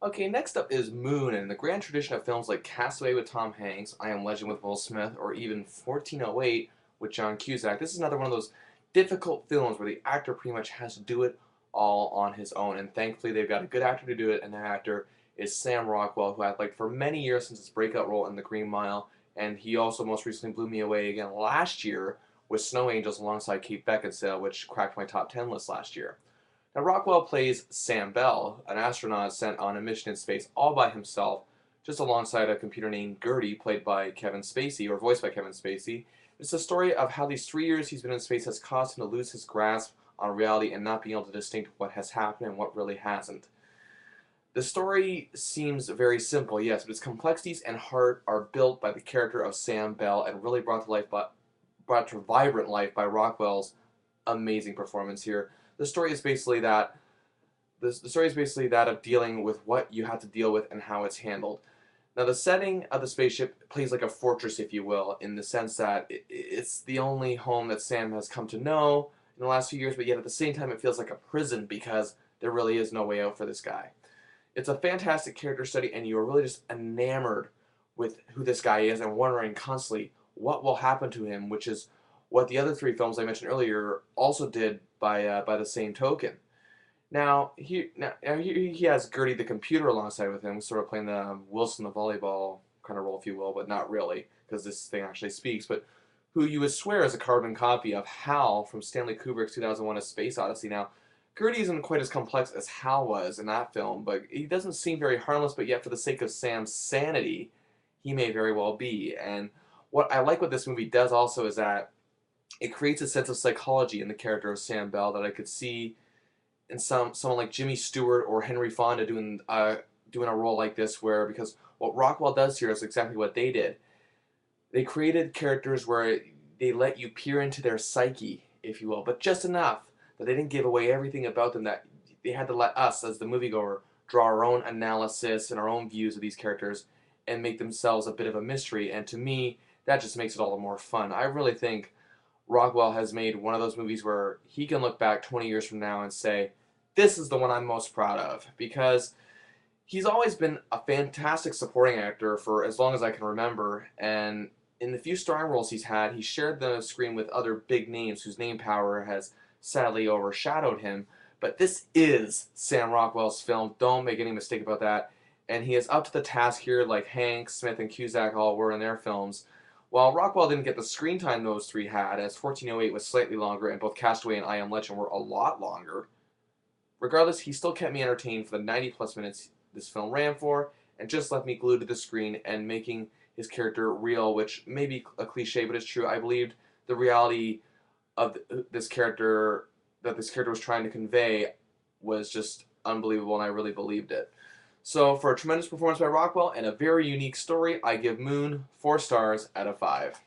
Okay, next up is Moon, and in the grand tradition of films like Castaway with Tom Hanks, I Am Legend with Will Smith, or even 1408 with John Cusack. This is another one of those difficult films where the actor pretty much has to do it all on his own, and thankfully they've got a good actor to do it, and that actor is Sam Rockwell, who I've liked for many years since his breakout role in The Green Mile, and he also most recently blew me away again last year with Snow Angels alongside Kate Beckinsale, which cracked my top 10 list last year. Now, Rockwell plays Sam Bell, an astronaut sent on a mission in space all by himself, just alongside a computer named Gertie, played by Kevin Spacey, or voiced by Kevin Spacey. It's a story of how these 3 years he's been in space has caused him to lose his grasp on reality and not being able to distinguish what has happened and what really hasn't. The story seems very simple, yes, but its complexities and heart are built by the character of Sam Bell and really brought to vibrant life by Rockwell's amazing performance here. The story is basically that the story is basically that of dealing with what you have to deal with and how it's handled. Now, the setting of the spaceship plays like a fortress, if you will, in the sense that it's the only home that Sam has come to know in the last few years, but yet at the same time, it feels like a prison because there really is no way out for this guy. It's a fantastic character study, and you are really just enamored with who this guy is and wondering constantly what will happen to him, which is what the other three films I mentioned earlier also did by the same token. Now he has Gertie the computer alongside with him, sort of playing the Wilson the volleyball kind of role, if you will, but not really, because this thing actually speaks. But who you would swear is a carbon copy of Hal from Stanley Kubrick's 2001: A Space Odyssey. Now, Gertie isn't quite as complex as Hal was in that film, but he doesn't seem very harmless. But yet, for the sake of Sam's sanity, he may very well be. And what I like what this movie does also is that it creates a sense of psychology in the character of Sam Bell that I could see in someone like Jimmy Stewart or Henry Fonda doing a role like this, where because what Rockwell does here is exactly what they did. They created characters where they let you peer into their psyche, if you will, but just enough that they didn't give away everything about them. That they had to let us, as the moviegoer, draw our own analysis and our own views of these characters and make themselves a bit of a mystery. And to me, that just makes it all the more fun. I really think Rockwell has made one of those movies where he can look back 20 years from now and say, this is the one I'm most proud of, because he's always been a fantastic supporting actor for as long as I can remember, and in the few starring roles he's had, he shared the screen with other big names whose name power has sadly overshadowed him. But this is Sam Rockwell's film, don't make any mistake about that, and he is up to the task here like Hank, Smith, and Cusack all were in their films. While Rockwell didn't get the screen time those three had, as 1408 was slightly longer and both Castaway and I Am Legend were a lot longer, regardless, he still kept me entertained for the 90 plus minutes this film ran for, and just left me glued to the screen and making his character real, which may be a cliche, but it's true. I believed the reality of this character that this character was trying to convey was just unbelievable, and I really believed it. So, for a tremendous performance by Rockwell and a very unique story, I give Moon 4 stars out of 5.